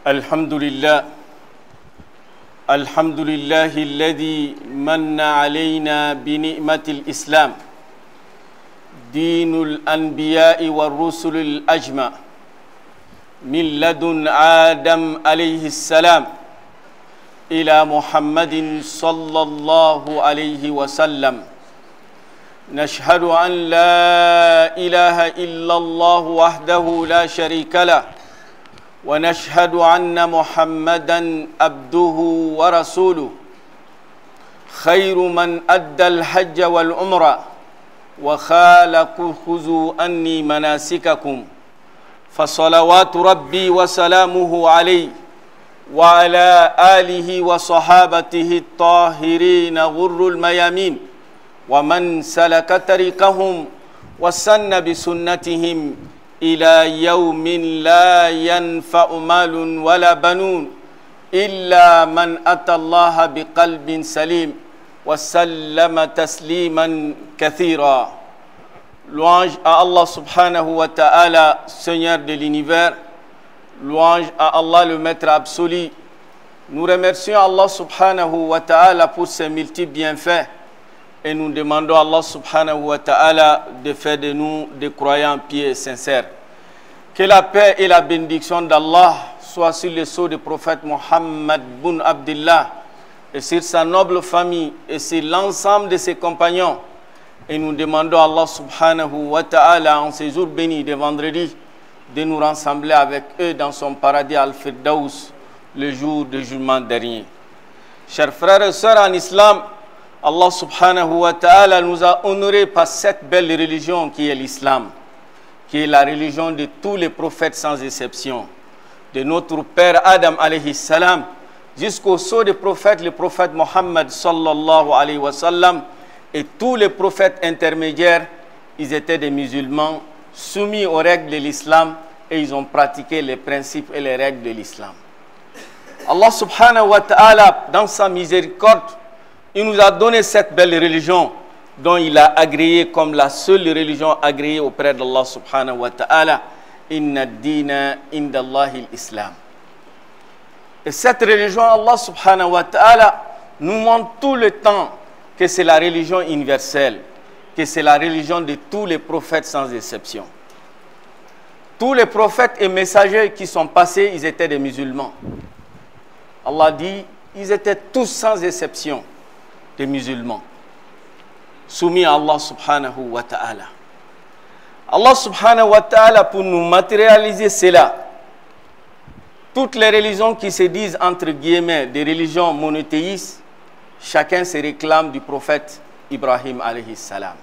الحمد لله الذي من علينا بنعمة الإسلام دين الأنبياء والرسل الأجمع من لدن آدم عليه السلام إلى محمد صلى الله عليه وسلم نشهد أن لا إله إلا الله وحده لا شريك له ونشهد أن محمدًا عبده ورسوله خير من أدى الحج والعمرة وخالق خذوا عني مناسككم فصلوات ربي وسلامه عليه وعلى آله وصحابته الطاهرين غر الميامين ومن سلك طريقهم وسن بسنتهم إلى يوم لا ينفع مال ولا بنون إلا من أتى الله بقلب سليم وسلم تسليما كثيرا. Louange à Allah subhanahu wa ta'ala, Seigneur de l'univers. Louange à Allah, le Maître absolu. Nous remercions Allah subhanahu wa ta'ala pour ses multiples bienfaits. Et nous demandons à Allah subhanahu wa ta'ala de faire de nous des croyants pieux et sincères. Que la paix et la bénédiction d'Allah soient sur le sceau du prophète Muhammad bin Abdullah et sur sa noble famille et sur l'ensemble de ses compagnons. Et nous demandons à Allah subhanahu wa ta'ala en ces jours bénis de vendredi de nous rassembler avec eux dans son paradis Al-Firdaus le jour du jugement dernier. Chers frères et sœurs en islam, Allah subhanahu wa ta'ala nous a honorés par cette belle religion qui est l'islam, qui est la religion de tous les prophètes sans exception, de notre père Adam alayhi salam jusqu'au sceau des prophètes, le prophète Muhammad sallallahu alayhi wa sallam, et tous les prophètes intermédiaires, ils étaient des musulmans soumis aux règles de l'islam et ils ont pratiqué les principes et les règles de l'islam. Allah subhanahu wa ta'ala, dans sa miséricorde, il nous a donné cette belle religion dont il a agréé comme la seule religion agréée auprès d'Allah subhanahu wa ta'ala. Inna ad-dina inda Allahi l'islam. Et cette religion, Allah subhanahu wa ta'ala nous montre tout le temps que c'est la religion universelle, que c'est la religion de tous les prophètes sans exception. Tous les prophètes et messagers qui sont passés, ils étaient des musulmans. Allah dit, ils étaient tous sans exception des musulmans, soumis à Allah subhanahu wa ta'ala. Allah subhanahu wa ta'ala, pour nous matérialiser cela, toutes les religions qui se disent entre guillemets des religions monothéistes, chacun se réclame du prophète Ibrahim alayhi salam.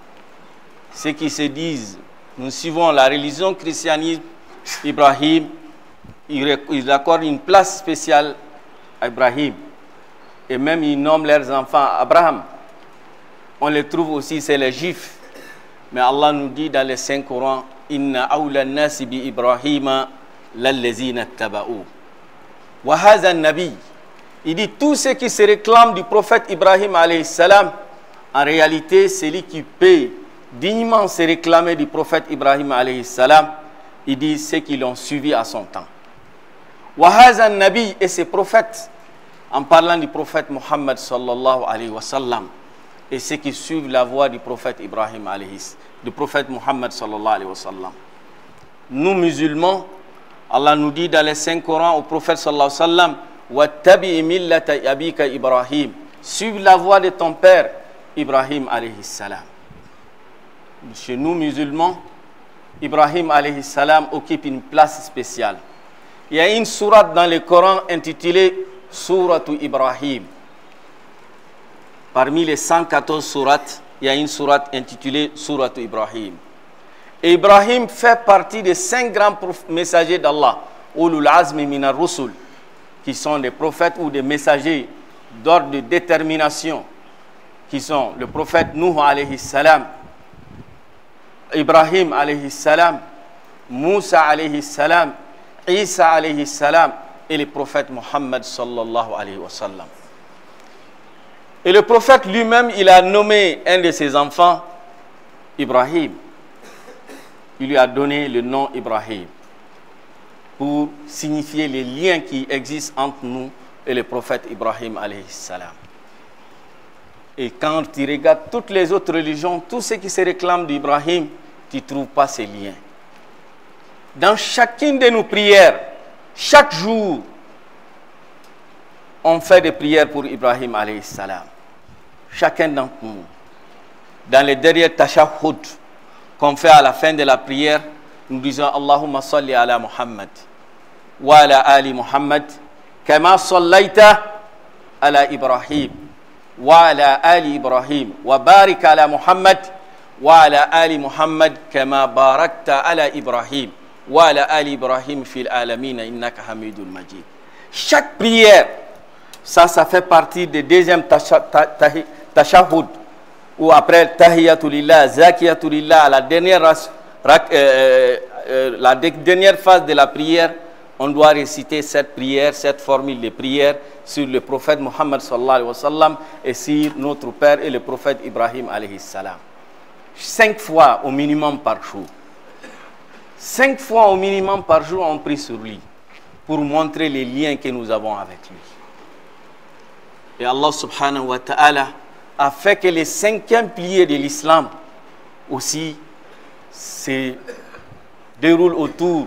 Ceux qui se disent, nous suivons la religion christianisme, Ibrahim, ils accordent une place spéciale à Ibrahim. Et même ils nomment leurs enfants Abraham. On les trouve aussi, c'est les Juifs. Mais Allah nous dit dans les Saints Corans, Inna awla nasi bi Ibrahima lallazina taba'u. Wa hadha nabi. Il dit tous ceux qui se réclament du prophète Ibrahim alayhi salam, en réalité, celui qui peut dignement se réclamer du prophète Ibrahim alayhi salam, il dit ceux qui l'ont suivi à son temps. Wa hadha nabi, et ces prophètes, en parlant du prophète Muhammad sallallahu alayhi wa sallam et ceux qui suivent la voie du prophète Ibrahim du prophète Muhammad sallallahu alayhi wa sallam. Nous musulmans, Allah nous dit dans les Saints Corans au prophète sallallahu alayhi wa sallam, wattabi millata abika Ibrahim, suive la voie de ton père Ibrahim alayhi salam. Chez nous musulmans, Ibrahim alayhi salam occupe une place spéciale. Il y a une sourate dans le Coran intitulée Sourate Ibrahim. Parmi les 114 sourates, il y a une sourate intitulée Sourate Ibrahim. Et Ibrahim fait partie des 5 grands messagers d'Allah, Ulul Azmi Minar Rusul, qui sont des prophètes ou des messagers d'ordre de détermination, qui sont le prophète Nuh alayhi salam, Ibrahim alayhi salam, Moussa alayhi salam, Isa alayhi salam, et le prophète Muhammad sallallahu alayhi wa sallam. Et le prophète lui-même, il a nommé un de ses enfants Ibrahim. il lui a donné le nom Ibrahim. pour signifier les liens qui existent entre nous et le prophète Ibrahim alayhi salam. Et quand tu regardes toutes les autres religions, tous ceux qui se réclament d'Ibrahim, tu ne trouves pas ces liens. Dans chacune de nos prières, chaque jour, on fait des prières pour Ibrahim alayhi salam. Chacun d'entre nous. Dans les derniers tashahhud qu'on fait à la fin de la prière, nous disons Allahumma salli ala Muhammad wa ala ali Muhammad kama sallaita ala Ibrahim wa ala ali Ibrahim wa barik ala Muhammad wa ala ali Muhammad kama barakta ala Ibrahim wa ala ali Ibrahim fil alamin innaka hamidul majid. Chaque prière, ça fait partie du deuxième tashahhud, ou après tahiyatulillah, zakiyatulillah, la dernière phase de la prière, on doit réciter cette prière, cette formule de prière sur le prophète Muhammad sallallahu alayhi wa sallam et sur notre père et le prophète Ibrahim alayhi salam. 5 fois au minimum par jour. 5 fois au minimum par jour, on prie sur lui pour montrer les liens que nous avons avec lui. Et Allah subhanahu wa ta'ala a fait que les 5e piliers de l'islam aussi se déroulent autour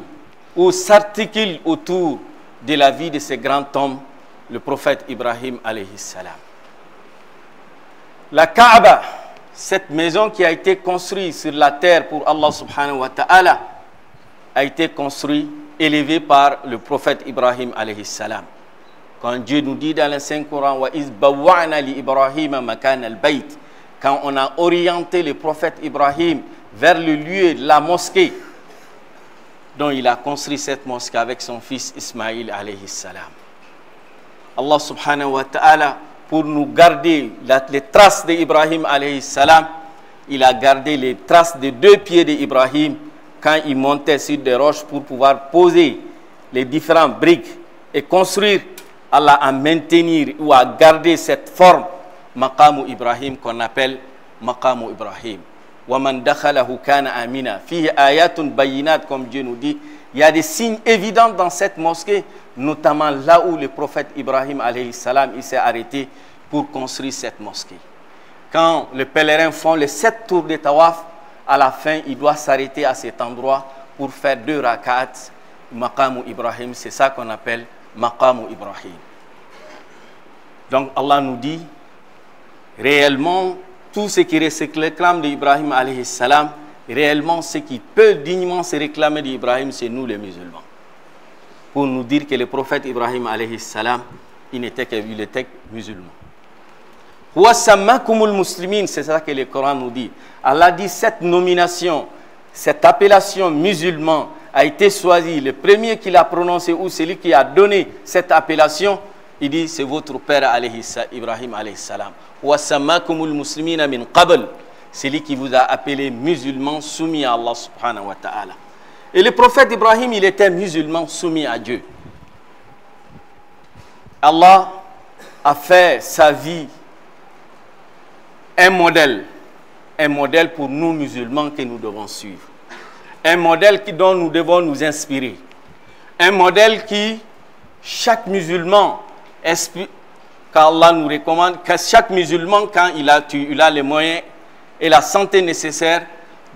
ou s'articulent autour de la vie de ce grand homme, le prophète Ibrahim alayhi salam. La Kaaba, cette maison qui a été construite sur la terre pour Allah subhanahu wa ta'ala, a été construite, élevée par le prophète Ibrahim alayhi salam. Quand Dieu nous dit dans le Saint-Coran, quand on a orienté le prophète Ibrahim vers le lieu de la mosquée, dont il a construit cette mosquée avec son fils Ismaïl alayhi salam. Allah subhanahu wa ta'ala, pour nous garder les traces d'Ibrahim alayhi salam, il a gardé les traces des 2 pieds d'Ibrahim quand il montait sur des roches pour pouvoir poser les différentes briques et construire. Allah a maintenir ou à garder cette forme Maqamu Ibrahim qu'on appelle Maqamu Ibrahim. Waman dakhalahu kana amina. Fihi ayatun bayinat, comme Dieu nous dit. Il y a des signes évidents dans cette mosquée, notamment là où le prophète Ibrahim alayhi salam il s'est arrêté pour construire cette mosquée. Quand les pèlerins font les 7 tours de tawaf, à la fin, il doit s'arrêter à cet endroit pour faire 2 rak'at. Maqamu Ibrahim, c'est ça qu'on appelle Maqamu Ibrahim. Donc Allah nous dit, réellement, tout ce qui se réclame d'Ibrahim alayhi salam, réellement ce qui peut dignement se réclamer d'Ibrahim, c'est nous les musulmans. Pour nous dire que le prophète Ibrahim alayhi salam, il était musulman. Huwa sammakumul muslimin, c'est ça que le Coran nous dit. Allah dit cette nomination, cette appellation musulman a été choisi. Le premier qui l'a prononcé ou celui qui a donné cette appellation, il dit c'est votre père Ibrahim alayhi salam. Wa sammakumul muslimina min qabl, celui qui vous a appelé musulman soumis à Allah subhanahu wa ta'ala. Et le prophète Ibrahim, il était musulman soumis à Dieu. Allah a fait sa vie un modèle pour nous musulmans que nous devons suivre. Un modèle dont nous devons nous inspirer. Un modèle qui, chaque musulman, qu'Allah nous recommande, que chaque musulman, quand il a les moyens et la santé nécessaire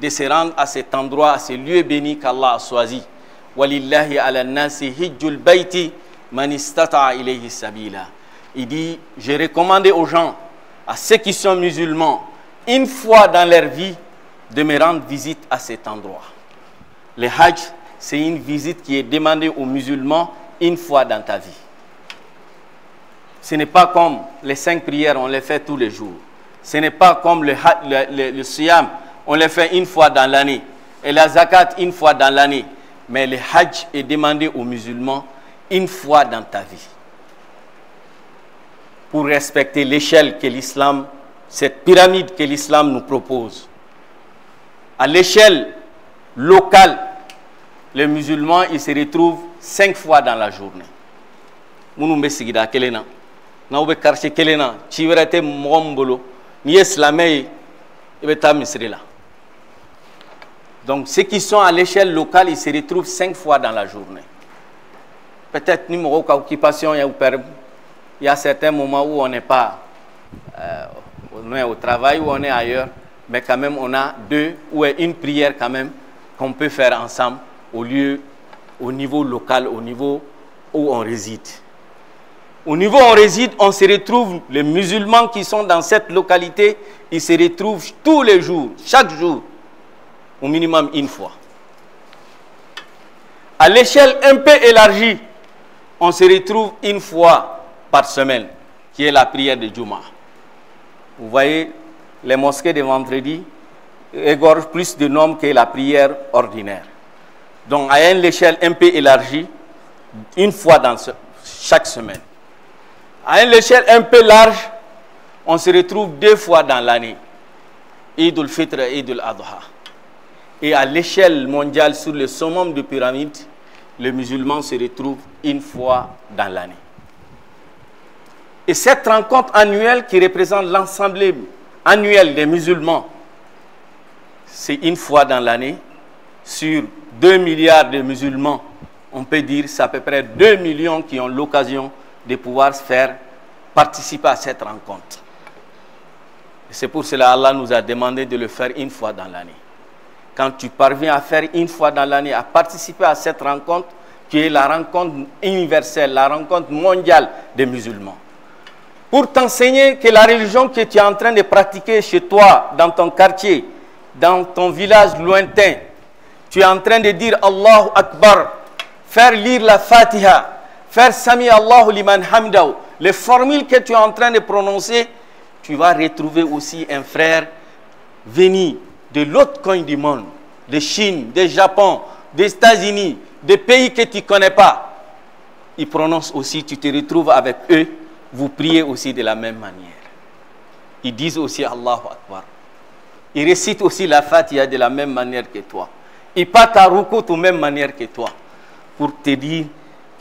de se rendre à cet endroit, à ce lieu béni qu'Allah a choisi. Walillahi ala nasi hijjul bayti man istata'a ilayhi sabila. Il dit, j'ai recommandé aux gens, à ceux qui sont musulmans, une fois dans leur vie, de me rendre visite à cet endroit. Le Hajj, c'est une visite qui est demandée aux musulmans une fois dans ta vie. Ce n'est pas comme les 5 prières, on les fait tous les jours. Ce n'est pas comme le Siyam, on les fait une fois dans l'année. Et la Zakat, une fois dans l'année. Mais le Hajj est demandé aux musulmans une fois dans ta vie. Pour respecter l'échelle que l'islam, cette pyramide que l'islam nous propose. À l'échelle locale, les musulmans, ils se retrouvent 5 fois dans la journée. Mounoumbe sigida kelena. Naoube karche kelena. Chiverete mombolo. Ni islamé, ebeta misrila. Donc ceux qui sont à l'échelle locale, ils se retrouvent 5 fois dans la journée. peut-être numéro d'occupation, il y a certains moments où on n'est pas on est au travail ou on est ailleurs, mais quand même on a deux ou une prière quand même qu'on peut faire ensemble au niveau local, au niveau où on réside. Au niveau où on réside, on se retrouve, les musulmans qui sont dans cette localité, ils se retrouvent tous les jours, chaque jour, au minimum une fois. À l'échelle un peu élargie, on se retrouve une fois par semaine, qui est la prière de Juma. Vous voyez, les mosquées de vendredi égorgent plus de nombre que la prière ordinaire. Donc, à une échelle un peu élargie, une fois chaque semaine. À une échelle un peu large, on se retrouve 2 fois dans l'année. Eid al-Fitr et Eid al-Adha. Et à l'échelle mondiale, sur le summum de pyramide, les musulmans se retrouvent une fois dans l'année. Et cette rencontre annuelle qui représente l'ensemble annuel des musulmans, c'est une fois dans l'année. Sur 2 milliards de musulmans, on peut dire que c'est à peu près 2 millions qui ont l'occasion de pouvoir participer à cette rencontre. Et c'est pour cela qu'Allah nous a demandé de le faire une fois dans l'année. Quand tu parviens à faire une fois dans l'année, à participer à cette rencontre, qui est la rencontre universelle, la rencontre mondiale des musulmans, pour t'enseigner que la religion que tu es en train de pratiquer chez toi, dans ton quartier, dans ton village lointain, tu es en train de dire Allahu Akbar, faire lire la Fatiha, faire Sami Allahu liman hamdahu, les formules que tu es en train de prononcer, tu vas retrouver aussi un frère venu de l'autre coin du monde, de Chine, de Japon, des États-Unis, des pays que tu ne connais pas. Ils prononcent aussi, tu te retrouves avec eux, vous priez aussi de la même manière. Ils disent aussi Allahu Akbar. Ils récitent aussi la Fatiha de la même manière que toi. Ils partent à Ruku de la même manière que toi. Pour te dire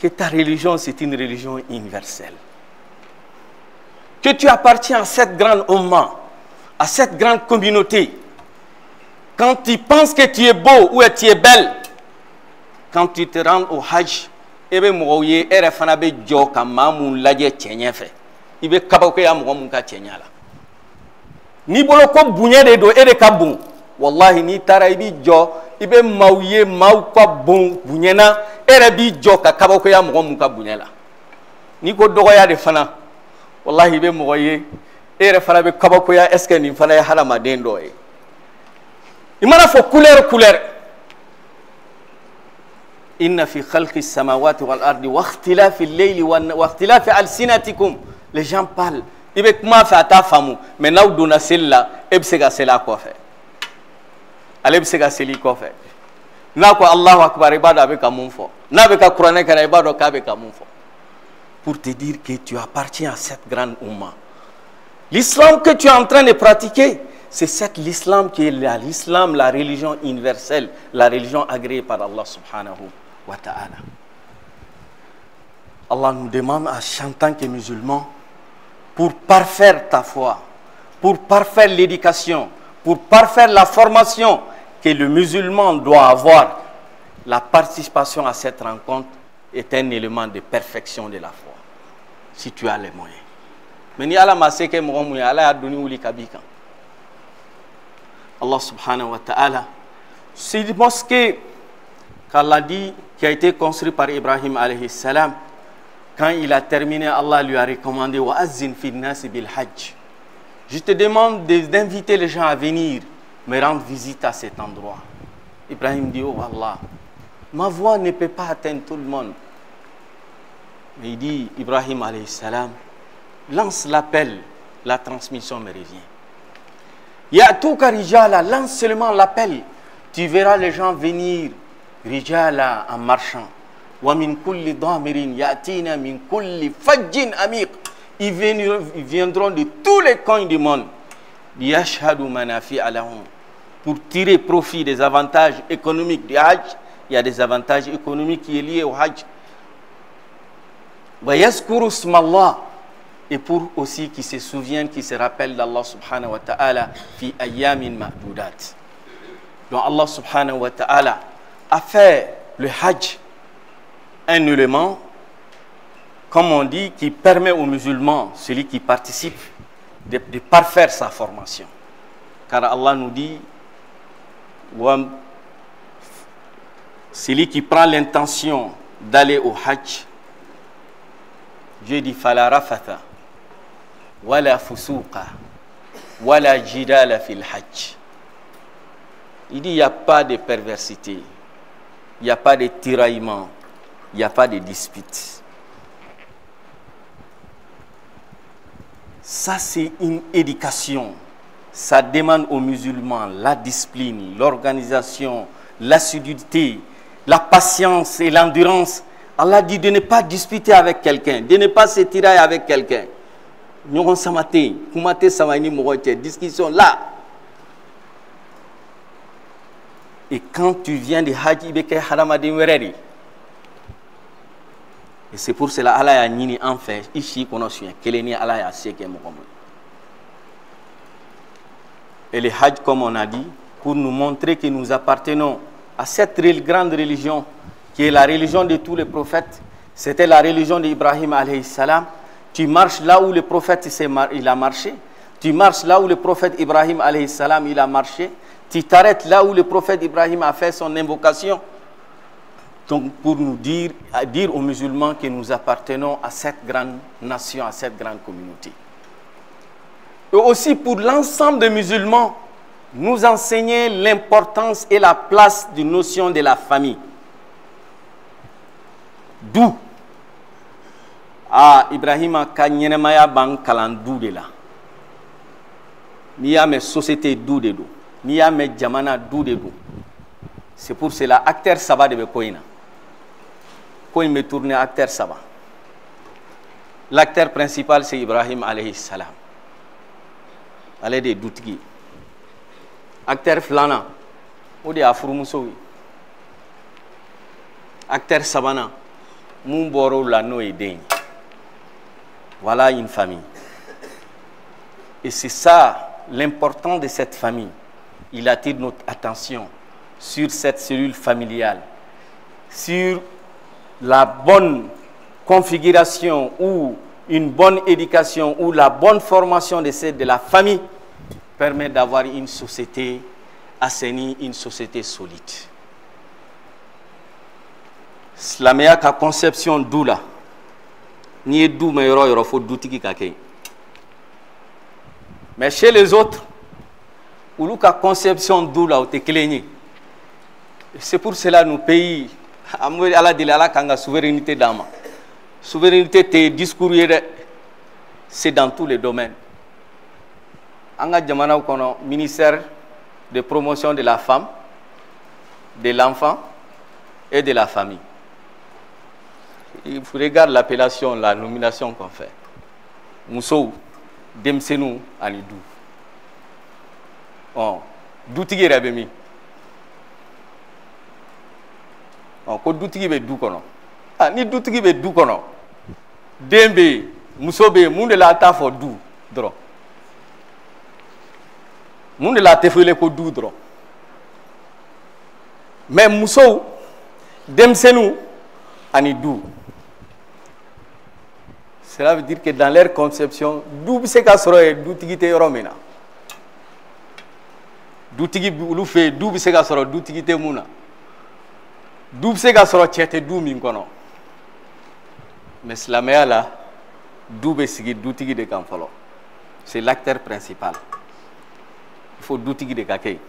que ta religion, c'est une religion universelle. Que tu appartiens à cette grande umma, à cette grande communauté. Quand tu penses que tu es beau ou que tu es belle, quand tu te rends au Hajj, ebe moye ere fana be jo ka mamun laje chenye fe ibe kabako ya mo mun ka chenya la ni bolo ko bunye de do ere ka bun wallahi ni tara ibi jo ibe mawye maw ko bun bunyena ere bi jo ka kabako ya mo mun ka bunyela ni ko dogo ya de fana wallahi ibe moye ere fana be kabako ya eske ni fana ya halama den do e imana fo couleur إن في خلق السماوات والأرض واختلاف الليل واختلاف ألسنتكم. Les gens parlent. Il veut comment faire ta femme. Mais nous donnons celle-là. Et c'est que c'est là quoi faire. Allez c'est que c'est là quoi faire. N'a quoi Allahu Akbar ibada avec un fort. N'a avec un Coran qui ibada avec un fort. Pour te dire que tu appartiens à cette grande umma. L'islam que tu es en train de pratiquer, c'est l'islam qui est l'islam, la religion universelle, la religion agréée par Allah subhanahu wa ta'ala. Allah nous demande en tant que musulmans, pour parfaire ta foi, pour parfaire l'éducation, pour parfaire la formation que le musulman doit avoir, la participation à cette rencontre est un élément de perfection de la foi, si tu as les moyens. Mais ni Allah m'a seke moumouya, Allah a donné ouli kabika. Allah subhanahu wa ta'ala, c'est une mosquée qu'Allah dit qui a été construite par Ibrahim alayhi salam. Quand il a terminé, Allah lui a recommandé wa azzin fi nasi bil hajj. Je te demande d'inviter les gens à venir me rendre visite à cet endroit. Ibrahim dit oh Allah, ma voix ne peut pas atteindre tout le monde. Mais il dit Ibrahim alayhi salam, lance l'appel, la transmission me revient. Ya'tuka rijala, lance seulement l'appel. Tu verras les gens venir, rijala, en marchant. Wa min kulli damirin ya'tina min kulli fajjin amiq. Ils viendront de tous les coins du monde. Yashhadu manafi'a lahum. Pour tirer profit des avantages économiques du Hajj, il y a des avantages économiques qui sont liés au Hajj. Wa yazkuru ismallah. Et pour aussi qui se souviennent, qui se rappellent d'Allah subhanahu wa ta'ala fi ayyamin ma'dudat. Donc Allah subhanahu wa ta'ala a fait le hajj un élément comme on dit, qui permet aux musulmans, celui qui participe, de parfaire sa formation. Car Allah nous dit, celui qui prend l'intention d'aller au Hajj, Dieu dit fala rafatha wala fusuqa wala jidala fil Hajj. Il dit il n'y a pas de perversité, il n'y a pas de tiraillement, il n'y a pas de dispute. Ça, c'est une éducation. Ça demande aux musulmans la discipline, l'organisation, l'assiduité, la patience et l'endurance. Allah dit de ne pas disputer avec quelqu'un, de ne pas se tirer avec quelqu'un. Nous discussion là. Et quand tu viens de Hajj, et c'est pour cela Allah a nini en fait ici qu'on a su keleni Allah a seke mokomo. Et le Hajj, comme on a dit, pour nous montrer que nous appartenons à cette grande religion qui est la religion de tous les prophètes. C'était la religion d'Ibrahim alayhi salam. Tu marches là où le prophète il a marché. Tu marches là où le prophète Ibrahim alayhi salam il a marché. Tu t'arrêtes là où le prophète Ibrahim a fait son invocation. Donc pour nous dire aux musulmans que nous appartenons à cette grande nation, à cette grande communauté. Et aussi pour l'ensemble des musulmans, nous enseigner l'importance et la place de notion de la famille. D'où Ibrahim a kanyenemaya ban kalandu de la. Ni a mes sociétés d'où de d'où. Ni a mes jamana d'où de d'où. C'est pour cela acteur Saba de Bekoïna. Quand il me tourne acteur Saba. L'acteur principal c'est Ibrahim alayhi salam. Allez de Doutgi. Acteur Flana. Ou de Afroumusoui. Acteur Sabana. Mumboro Lano et Deigne. Voilà une famille. Et c'est ça l'important de cette famille. Il attire notre attention sur cette cellule familiale, sur la bonne configuration ou une bonne éducation ou la bonne formation de la famille permet d'avoir une société assainie, une société solide. La meilleure conception d'oula, ni d'où meilleur il faut d'outils qui. Mais chez les autres, où la conception d'oula est clénie. C'est pour cela que nos pays, Allah dit Allah kanga souveraineté d'âme. Souveraineté te discours c'est dans tous les domaines. Anga jamana kono ministère de promotion de la femme, de l'enfant et de la famille. Il faut regarder l'appellation, la nomination qu'on fait. Moussou, Demsenou, Anidou. Oh, Doutigi Rabemi. Oh, ko Doutigi be dou kono. Ah, ni Doutigi be dou kono. Dembe, Moussobe, moun de la ta fo dou, dro. Moun de la te fele ko dou, dro. Mais Moussou, Demsenou, Anidou. Cela veut dire que dans leur conception, d'où c'est qu'à soroye, d'où tigite yoromena. D'où tigi lu fait, d'où c'est qu'à soroye, d'où tigite muna. D'où c'est qu'à soroye, tchete d'où minkono. Mais cela met là, d'où c'est tigite de kanfalo. C'est l'acteur principal. Il faut d'où tigite de kakei.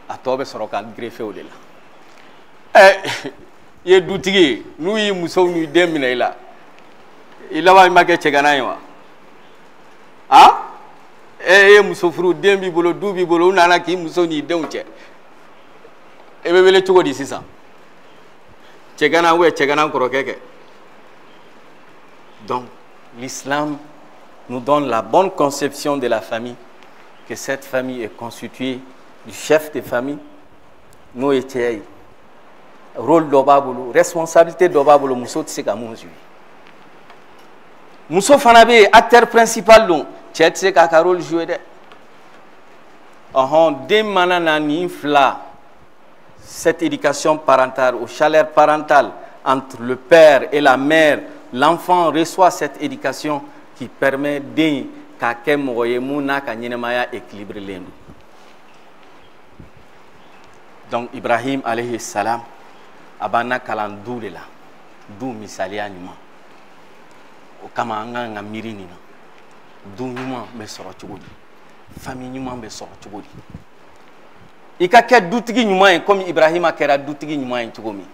A tobe soroye kan greffé au delà. Ye d'où tigite, nous y moussou nous demine là. Il a marqué Tcheganaïwa. Ah? Eh, Moussofrou, Dembi Bolo, Doubi Bolo, Nanaki, Moussoni, Donche. Et vous voulez tout dire ça. Tcheganaoué, Tcheganam Korokeke. Donc, l'islam nous donne la bonne conception de la famille, que cette famille est constituée du chef de famille, nous étions. Rôle d'Obabolo, responsabilité d'Obabolo, Mousso Tsekamouzui. Mousso Fanabe, acteur principal, c'est un rôle joué. Dès maintenant, cette éducation parentale, ou chaleur parentale entre le père et la mère, l'enfant reçoit cette éducation qui permet de k'a moye muna ka ɲɛnɛmaya équilibre len do. Donc Ibrahim alayhi salam a b'an kalan du de la, du misaliya ɲuman. O kama an kan ka miiri nin na, du ɲuman bɛ sɔrɔ cogo di, famille ɲuman bɛ sɔrɔ cogo di. I ka kɛ dutigi ɲuman ye comme Ibrahima kɛra dutigi ɲuman ye cogo min.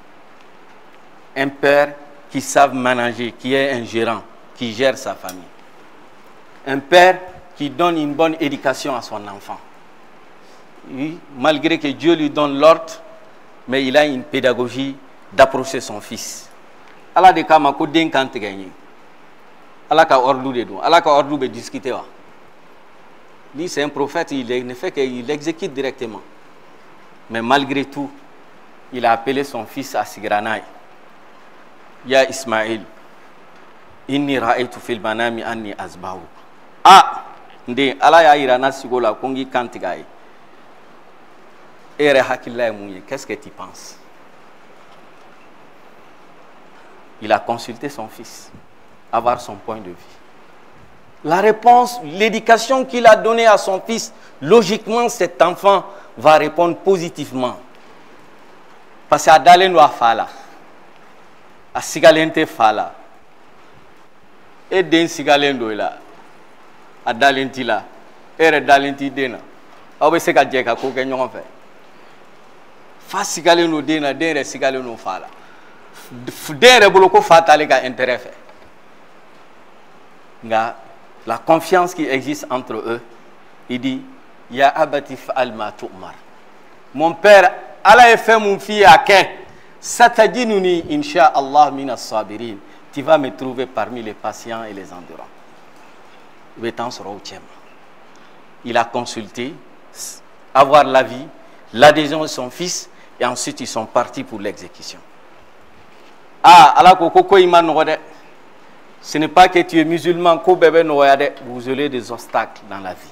Un père qui savent manager, qui est un gérant, qui gère sa famille. Un père qui donne une bonne éducation à son enfant. Oui, malgré que Dieu lui donne l'ordre, mais il a une pédagogie d'approcher son fils. Allah de kama ko den kan tiganye. Allah ka ordre de don. Allah ka ordre be discuter wa. Lui c'est un prophète, il ne fait qu'il exécute directement. Mais malgré tout, il a appelé son fils à Sigranaï. Ya Ismaïl, inni ra'aytu fil manami anni azbahu. Ah, nde Allah ya irana sigola kongi kantigaye. Ere hakilla mouye, qu'est-ce que tu penses? Il a consulté son fils, avoir son point de vue. La réponse, l'éducation qu'il a donnée à son fils, logiquement cet enfant va répondre positivement. Parce qu'à dalen wa fala. A sigalente fala. Et den sigalendo la. A dalenti la. Ere dalenti dena. Aw be se ka jɛ ka ko kɛ ɲɔgɔn fɛ. Fa sigalen no den na, den yɛrɛ sigalen no fa la. Den yɛrɛ bolo ko fa t'ale ka intérêt fɛ. Nka la confiance qui existe entre eux, il dit Ya abati fa'al ma tu'mar. Mon père, Allah est fait mon fils à kɛ. Satajinuni insha Allah mina sabirin. Tu vas me trouver parmi les patients et les endurants. Il a consulté, avoir l'avis, l'adhésion de son fils, et ensuite ils sont partis pour l'exécution. Ah, Allah koko iman nogode. Ce n'est pas que tu es musulman, ko bébé noyade, vous aurez des obstacles dans la vie.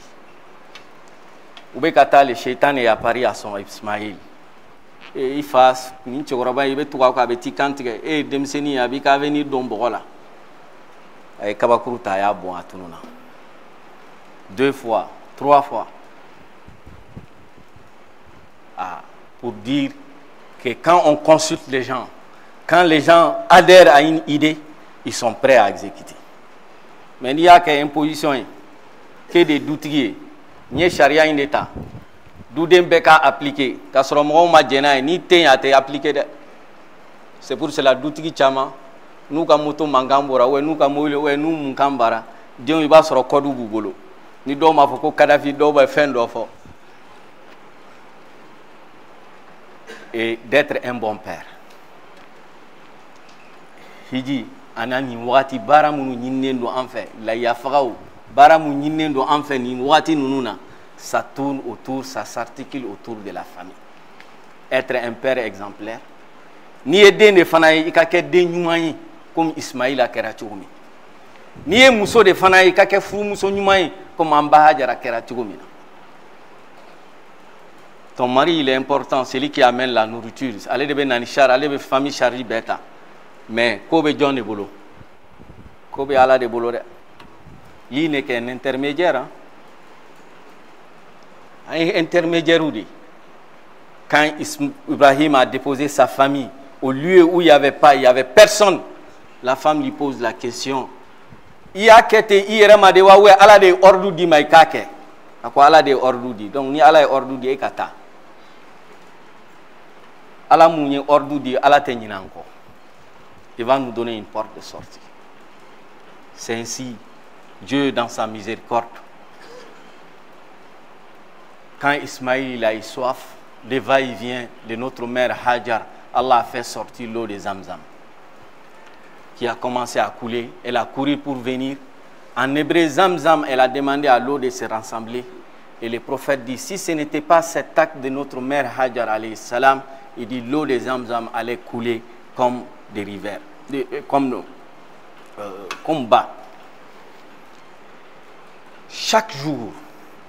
Oubekata le shaitan est apparu à son Ismaïl. Et il fasse, ni chokoroba ibe tuwa ka beti kantige, et demseni abi ka venir don bogola. Et kabakuru ta ya bon atununa. 2 fois, 3 fois. Ah, pour dire que quand on consulte les gens, quand les gens adhèrent à une idée, ils sont prêts à exécuter. Mais il y a qu'une imposition, que des doutes, il y a charia in état. Doudem beka appliqué. Kasromo ma djena ni te a te appliqué. C'est pour cela doutigi chama. Nous ka moto mangambora we nous ka moile we nous mukambara. Dieu il va sur kodu bugolo. Ni do ma foko Kadhafi do ba fin do fo. Et d'être un bon père. Hiji anani wati baramu nyinendo en fait la yafrao baramu nyinendo en fait ni wati nununa. Ça tourne autour, ça s'articule autour de la famille. Être un père exemplaire. Ni aider ne fanaye ikake de nyumayi comme Ismaïl a kerachumi. Ni muso de fanaye ikake fru muso nyumayi comme Ambahajara kerachumi. Ton mari il est important, c'est lui qui amène la nourriture. Allez de benanichar, allez de famille charri beta. Mais kobe John de bolo. Kobe ala de bolo. Il n'est qu'un intermédiaire. Hein? Un intermédiaire. Quand Ibrahim a déposé sa famille au lieu où il n'y avait pas, il n'y avait personne, la femme lui pose la question. Il y a kete irema de wawe ala de ordu di maikake. Akwa ala de ordu di. Donc ni ala ordu di ekata. Ala mounye ordu di ala teninanko. Il va nous donner une porte de sortie. C'est ainsi Dieu dans sa miséricorde. Quand Ismaïl a eu soif, le va-et-vient de notre mère Hajar, Allah a fait sortir l'eau de Zamzam, qui a commencé à couler. Elle a couru pour venir. En hébreu, Zamzam, elle a demandé à l'eau de se rassembler. Et le prophète dit, si ce n'était pas cet acte de notre mère Hajar, alayhi salam, il dit l'eau de Zamzam allait couler comme des rivières, comme bas. Chaque jour,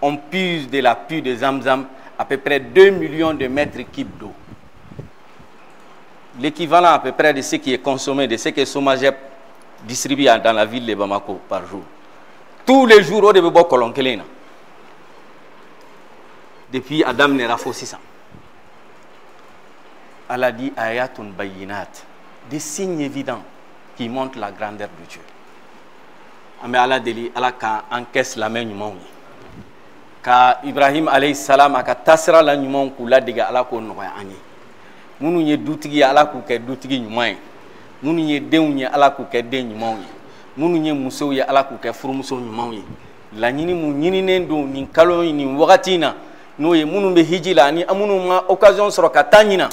on puise de la pluie de Zamzam à peu près 2 millions de mètres cubes d'eau. L'équivalent à peu près de ce qui est consommé, de ce que Somagep distribué dans la ville de Bamako par jour. Tous les jours, on devait boire colon kelena. Depuis Adam Nera Fossisa. Allah dit ayatun bayinat, des signes évidents qui montrent la grandeur de Dieu. Mais Allah dit Allah encaisse la main humaine. Ka Ibrahim alayhi salam aka tasra la humain kula diga Allah ko no anye. Munu ye dutigi Allah ko ke dutigi humain. Munu ye denw ye Allah ko ke den humain. Munu ye muso ye Allah ko ke furumuso humain. La nyini mu nyini nendo ni kalo ni wakati na no ye munu be hijila ni amunu ma occasion soro ka tanyina.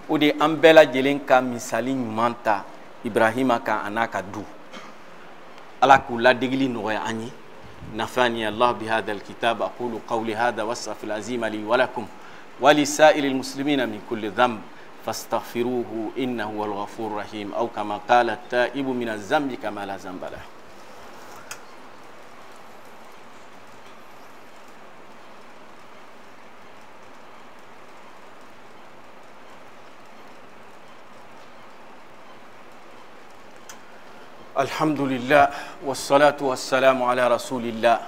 O de an bɛɛ lajɛlen ka misali ɲuman ta Ibrahima kan a n'a ka du. Ala k'u ladegeli nɔgɔya an ye. Nafani Allah bihada alkitab aqulu qawli hada wastaghfir azim li wa lakum wa li sa'iril muslimina min kulli dhanb fastaghfiruhu innahu wal ghafurur rahim aw kama qala at-ta'ibu min az-zambi kama la zamba lahu. Alhamdulillah, wassalatu wassalamu ala rasulillah.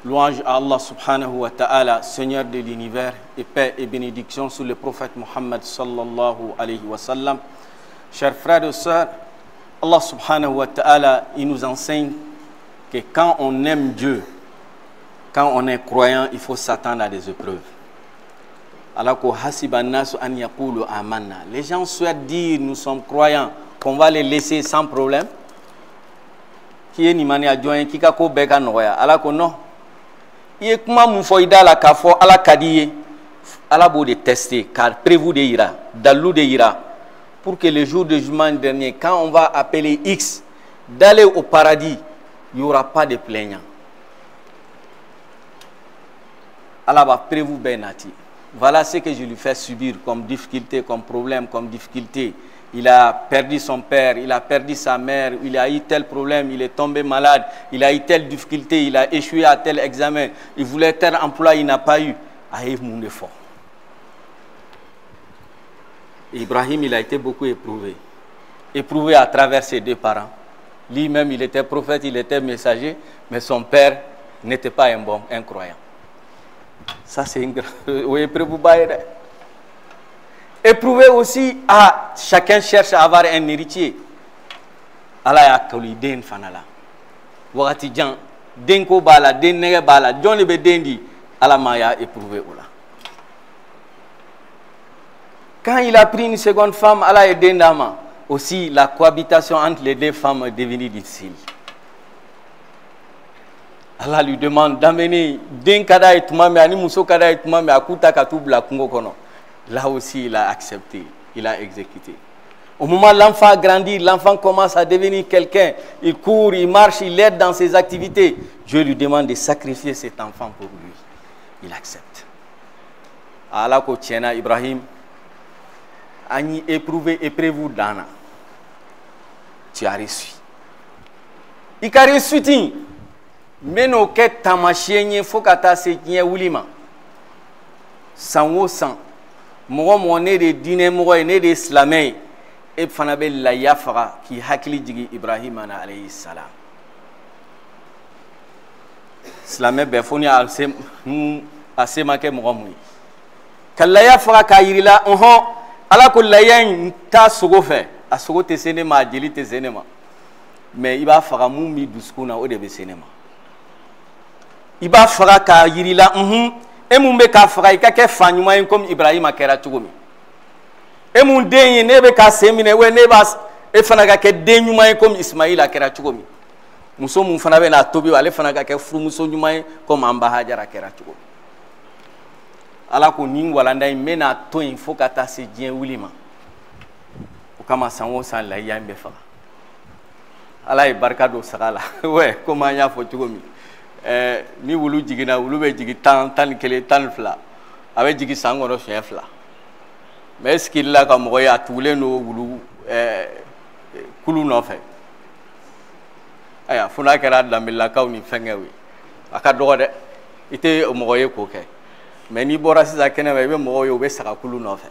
Louange à Allah subhanahu wa ta'ala, Seigneur de l'univers, et paix et bénédiction sur le prophète Muhammad sallallahu alayhi wa sallam. Chers frères et sœurs, Allah subhanahu wa ta'ala, il nous enseigne que quand on aime Dieu, quand on est croyant, il faut s'attendre à des épreuves. Allah ko hasiba nasu an yaqulu amanna. Les gens souhaitent dire nous sommes croyants, qu'on va les laisser sans problème. Qui est nimani a joint qui ka ko beka noya ala ko non il kuma mun fo idala ka fo ala kadiye ala bo de tester car prévu de ira dalou de ira pour que le jour de jugement dernier quand on va appeler X d'aller au paradis il y aura pas de plaignants. Allah va prévu benati. Voilà ce que je lui fais subir comme difficulté, comme problème, comme difficulté. Il a perdu son père, il a perdu sa mère, il a eu tel problème, il est tombé malade, il a eu telle difficulté, il a échoué à tel examen, il voulait tel emploi, il n'a pas eu. Arrive mon effort. Ibrahim, il a été beaucoup éprouvé. Éprouvé à travers ses deux parents. Lui-même, il était prophète, il était messager, mais son père n'était pas un croyant. Ça, c'est une grande... Éprouvé aussi, chacun cherche à avoir un héritier. Allah ya kali den fanala. Wakati jan den ko bala den nege bala jon le be dendi Allah ma ya éprouvé ola. Quand il a pris une seconde femme, Allah est dendama. Aussi la cohabitation entre les deux femmes est devenue difficile. Allah lui demande d'amener den kada et tumame ani muso kada et tumame akuta katubla kungo kono. Là aussi, il a accepté, il a exécuté. Au moment où l'enfant grandit, l'enfant commence à devenir quelqu'un. Il court, il marche, il aide dans ses activités. Dieu lui demande de sacrifier cet enfant pour lui. Il accepte. Allah ko tiena Ibrahim, ani éprouvé, éprouvé dana. Tu as reçu. Il a reçu. Mais nos quêtes tamashien, faut qu'ata se tient oulima. Sans sang. Mɔgɔ mɔgɔ ne de diinɛ mɔgɔ ye ne de silamɛ ye e fana bɛ lahiya faga k'i hakili jigin Ibrahima na alayhi salam. Silamɛ bɛɛ fo ni a se ma kɛ mɔgɔ mun ye ka lahiya faga k'a yirila Ala ko lahiya in t'a sogo fɛ a sogo tɛ se ne ma a jeli tɛ se ne ma mais i b'a faga mun b'i dusukun na o de bɛ se ne ma i b'a faga k'a yirila e mun be ka faga i ka kɛ fa ɲuman ye comme Ibrahima kɛra cogo min e mun den ye ne be ka sen minɛ we ne b'a e fana ka kɛ den ɲuman ye comme Ismaïla kɛra cogo min muso mun fana bɛ n'a tobi ale fana ka kɛ furumuso ɲuman ye comme an ba Hajara kɛra cogo min Ala ko nin walanda in bɛ n'a to yen fo ka taa se diɲɛ wuli ma o kama san o san lahiya in bɛ faga Ala ye barika don saga la ouais comme an y'a fɔ cogo min ni wulu jigina wulu bɛ jigi 10, 11, 12 a bɛ jigi san kɔnɔ siɲɛ 2 mais est-ce qu'il la ka mɔgɔ ye a tugulen don wulu kulu nɔfɛ aya fo n'a kɛra danbelakaw ni fɛnkɛw ye a ka dɔgɔ dɛ i tɛ mɔgɔ ye k'o kɛ mais n'i bɔra sisan kɛnɛ ma i bɛ mɔgɔw ye u bɛ saga kulu nɔfɛ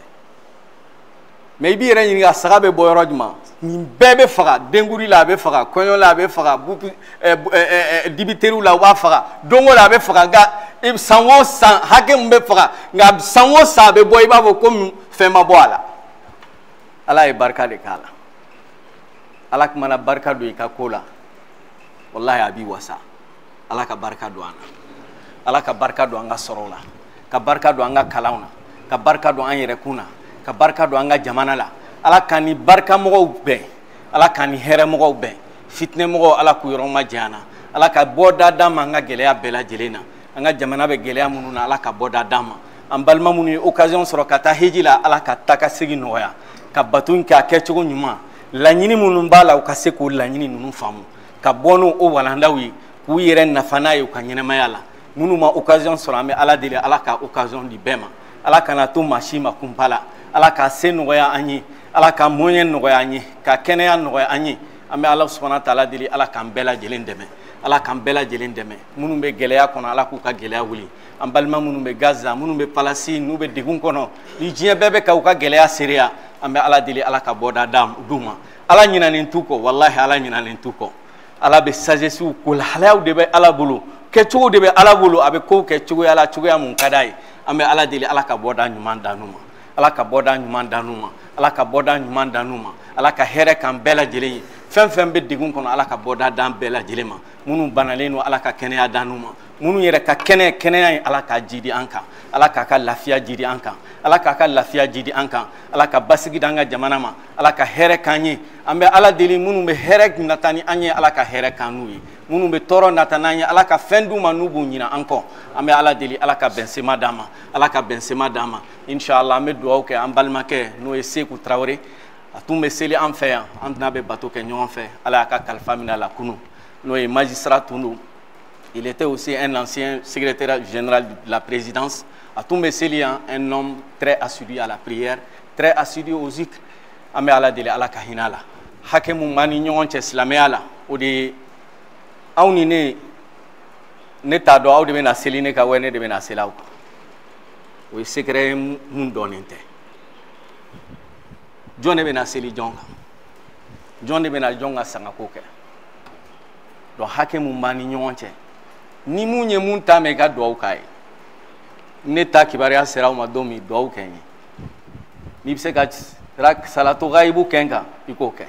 mais bi yɛrɛ ɲininka saga bɛ bɔ yɔrɔ jumɛn nin bɛɛ bɛ faga denguri la a bɛ faga kɔɲɔ la a bɛ faga dibiteriw la u b'a faga dongo la a bɛ faga nka san o san hakɛ min bɛ faga nka san o san a bɛ bɔ i b'a fɔ komi fɛn ma bɔ a la ala ye barika de k'a la ala tun mana barika don i ka ko la wallahi a b'i wasa ala ka barika don an na ala ka barika don an ka sɔrɔw la ka barika don an ka kalanw na ka barika don an yɛrɛkun na ka barika don an ka jamana la ala ka ni barika mɔgɔw bɛn ala ka ni hɛrɛ mɔgɔw bɛn fitinɛ mɔgɔw ala k'u yɔrɔ ma janya na ala ka bɔda d'an ma an ka gɛlɛya bɛɛ lajɛlen na an ka jamana bɛ gɛlɛya minnu na ala ka bɔda d'an ma an balima minnu ye occasion sɔrɔ ka taa heji la ala ka taa ka segin nɔgɔya ka bato kɛ a kɛcogo ɲuman laɲini minnu b'a la u ka se k'o laɲini ninnu faamu ka bɔ n'o walandaw ye k'u yɛrɛ nafa n'a ye u ka ɲɛnɛmaya la minnu ma occasion sɔrɔ an bɛ ala deli ala ka occasion di bɛɛ ma ala kana to maa si ma kunpa la ala ka se nɔgɔya an ye ala ka moyen nɔgɔya an ye ka kɛnɛya nɔgɔya an ye an bɛ ala subhanahu wa ta'ala deli ala k'an bɛɛ lajɛlen dɛmɛ ala k'an bɛɛ lajɛlen dɛmɛ minnu bɛ gɛlɛya kɔnɔ ala k'u ka gɛlɛya wuli an balima minnu bɛ Gaza minnu bɛ Palestine n'u bɛ degun kɔnɔ ni diɲɛ bɛɛ bɛ ka u ka gɛlɛya seereya an bɛ ala deli ala ka bɔda d'u ma ala ɲinɛnen t'u kɔ wallahi ala ɲinɛnen t'u kɔ ala bɛ sagesse ko lahalayaw de bɛ ala bolo kɛcogo de bɛ ala bolo a bɛ kow kɛ cogoya la cogoya mun ka d'a ye an bɛ ala deli ala ka bɔda ɲuman d'anu ma ala ka bɔda ɲuman d'anu ma ala ka bɔda ɲuman d'anu ma ala ka hɛrɛ k'an bɛɛ lajɛlen ye fɛn fɛn bɛ degun kɔnɔ ala ka bɔda d'an bɛɛ lajɛlen ma minnu banalen don ala ka kɛnɛya d'anu ma minnu yɛrɛ ka kɛnɛya ye ala ka jidi an kan ala k'a ka lafiya jidi an kan ala k'a ka lafiya jidi an kan ala ka basigi d'an ka jamana ma ala ka hɛrɛ k'an ye an bɛ ala deli minnu bɛ hɛrɛ nata ni an ye ala ka hɛrɛ k'an n'u ye minnu bɛ tɔɔrɔ nata n'an ye ala ka fɛn d'u ma n'u b'u ɲina an kɔ an bɛ ala deli ala ka bɛnsema d'an ma ala ka bɛnsema d'an ma inshallah an bɛ dugawu kɛ an balimakɛ n'o ye Seku Tarawele a tun bɛ seli an fɛ yan an tɛna bɛ bato kɛ ɲɔgɔn fɛ ala y'a ka kalifa minɛ a la kunun n'o ye magistrat tun don il était aussi un ancien secrétaire général de la présidence a tun bɛ seli yan un homme très assidu à la prière très assidu au zikr an bɛ ala deli ala ka hinɛ a la hakɛ mun b'an ni ɲɔgɔn cɛ silamɛya la o de ye aw ni ne t'a dɔn aw de bɛna seli ne kan wa ne de bɛna seli aw kan o ye secret ye mun dɔnnen tɛ jɔn de bɛna seli jɔn kan jɔn de bɛna jɔn ka sangako kɛ donc hakɛ mun b'an ni ɲɔgɔn cɛ ni mun ye mun ta mɛn i ka dugawu k'a ye ne ta kibaruya sera aw ma don min dugawu kɛ n ye n'i bɛ se ka salatu gaibu kɛ n kan i k'o kɛ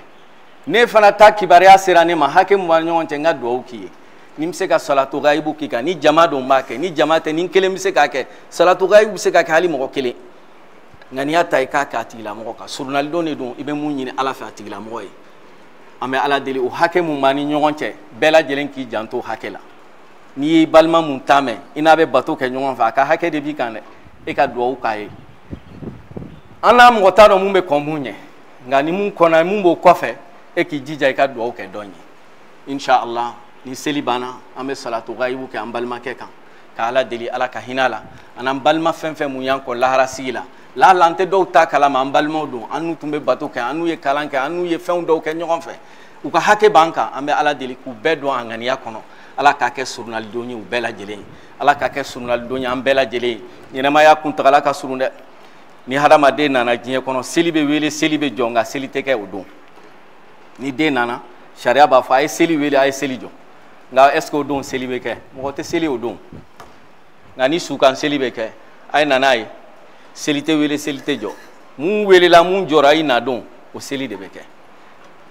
ne fana ta kibaruya sera ne ma hakɛ mun b'an ni ɲɔgɔn cɛ n ka dugawu k'i ye ni bɛ se ka salatu gaibu k'i kan ni jama don b'a kɛ ni jama tɛ ni kelen bɛ se k'a kɛ salatu gaibu bɛ se ka kɛ hali mɔgɔ kelen nka n'i y'a ta i k'a kɛ a tigilamɔgɔ kan surunalidon de don i bɛ mun ɲini ala fɛ a tigilamɔgɔ ye an bɛ ala deli o hakɛ mun b'an ni ɲɔgɔn cɛ bɛɛ lajɛlen k'i janto o hakɛ la n'i ye balima mun ta mɛn i n'a bɛ bato kɛ ɲɔgɔn fɛ a ka hakɛ de b'i kan dɛ e ka dugawu k'a ye an n'a mɔgɔ t'a dɔn mun bɛ kɔn mun ɲɛ nka ni mun kɔnna mun b'o kɔfɛ e k'i jija i ka dugawu kɛ dɔn ye inshallah ni seli banna an bɛ salatu gaibu kɛ an balimakɛ kan ka ala deli ala ka hinɛ a la an'an balima fɛn fɛn mun y'an kɔ lahara sigi la lahala an tɛ dɔw ta kalama an balimaw don an n'u tun bɛ bato kɛ an n'u ye kalan kɛ an n'u ye fɛnw dɔw kɛ ɲɔgɔn fɛ u ka hakɛ b'an kan an bɛ ala deli k'u bɛɛ don a ŋaniya kɔnɔ ala k'a kɛ surunalidon ye u bɛɛ lajɛlen ye ala k'a kɛ surunalidon ye an bɛɛ lajɛlen ye ɲɛnɛmaya kuntagala ka surun dɛ ni hadamaden nana diɲɛ kɔnɔ seli bɛ wele seli bɛ jɔ nka seli tɛ kɛ o don ni den nana sariya b'a fɔ a ye seli wele a ye seli jɔ nka est ce que o don seli bɛ kɛ mɔgɔ tɛ seli o don nka ni sukan seli bɛ kɛ a ye nana ye seli tɛ wele seli tɛ jɔ mun welela mun jɔra a ye na don o seli de bɛ kɛ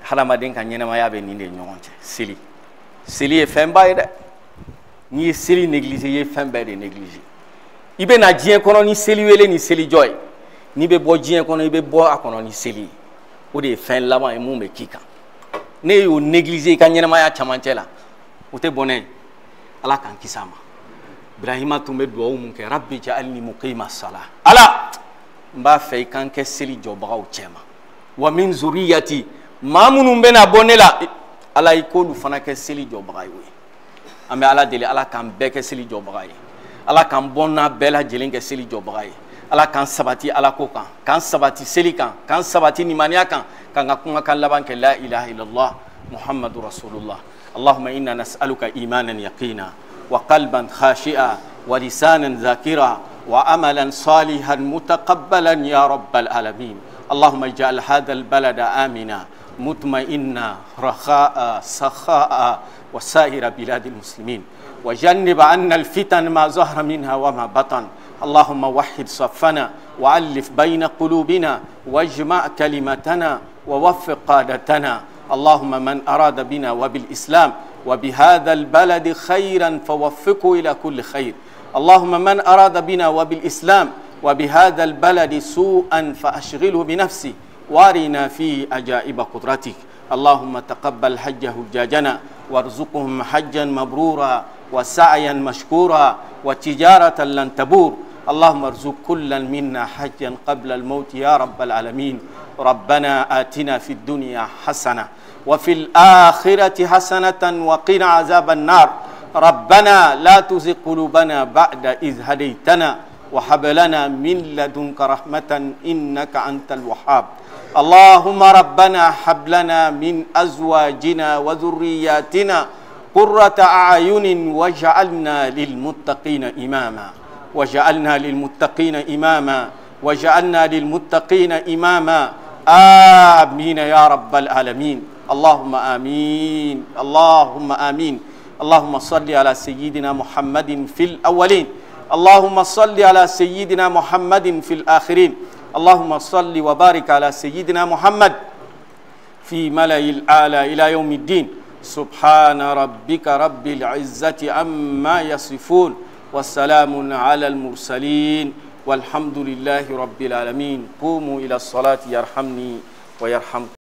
hadamaden ka ɲɛnɛmaya bɛ nin de ɲɔgɔn cɛ seli seli ye fɛnba ye dɛ n'i ye seli négligé i ye fɛn bɛɛ de négligé i bɛ na diɲɛ kɔnɔ ni seli wele ni seli jɔ ye n'i bɛ bɔ diɲɛ kɔnɔ i bɛ bɔ a kɔnɔ ni seli ye o de ye fɛn laban ye mun bɛ k'i kan ne y'o négligé i ka ɲɛnɛmaya camancɛ la o tɛ bɔnɛ ye ala k'an kisi a ma Ibrahima tun bɛ dugawu mun kɛ rabbi ja'alni muqima salah ala n b'a fɛ i kan kɛ seli jɔbagaw cɛ ma wa min zuriyati maa minnu bɛna bɔ ne la ala i k'olu fana kɛ seli jɔbaga ye an bɛ ala deli ala k'an bɛɛ kɛ seli jɔbaga ye ala k'an bɔ n'a bɛɛ lajɛlen kɛ seli jɔbaga ye ala k'an sabati ala ko kan k'an sabati seli kan k'an sabati nimaniya kan k'an ka kumakan laban kɛ la ilaha illallah muhammadu rasulullah allahumma inna nas'aluka imanan yaqina wa qalban khashi'a wa lisanan zakira wa amalan salihan mutaqabbalan ya rabbal alamin اللهم اجعل هذا البلد آمنا مطمئنا رخاء سخاء وسائر بلاد المسلمين، وجنب عنا الفتن ما ظهر منها وما بطن. اللهم وحد صفنا وألف بين قلوبنا واجمع كلمتنا ووفق قادتنا. اللهم من أراد بنا وبالإسلام وبهذا البلد خيرا فوفقه إلى كل خير. اللهم من أراد بنا وبالإسلام وبهذا البلد سوءا فأشغله بنفسه وارنا فيه عجائب قدرتك. اللهم تقبل حج حجاجنا وارزقهم حجا مبرورا وسعيا مشكورا وتجارة لن تبور. اللهم ارزق كلا منا حجا قبل الموت يا رب العالمين. ربنا آتنا في الدنيا حسنة وفي الآخرة حسنة وقنا عذاب النار. ربنا لا تزغ قلوبنا بعد إذ هديتنا وهب لنا من لدنك رحمة إنك أنت الوهاب. اللهم ربنا هب لنا من أزواجنا وذرياتنا قرة أعين واجعلنا للمتقين إماما وجعلنا للمتقين إماما وجعلنا للمتقين إماما. آمين يا رب العالمين. اللهم آمين اللهم آمين. اللهم صل على سيدنا محمد في الأولين، اللهم صل على سيدنا محمد في الآخرين. اللهم صل وبارك على سيدنا محمد في ملأ الأعلى إلى يوم الدين. سبحان ربك رب العزة عما يصفون والسلام على المرسلين والحمد لله رب العالمين. قوموا إلى الصلاة يرحمني ويرحمكم.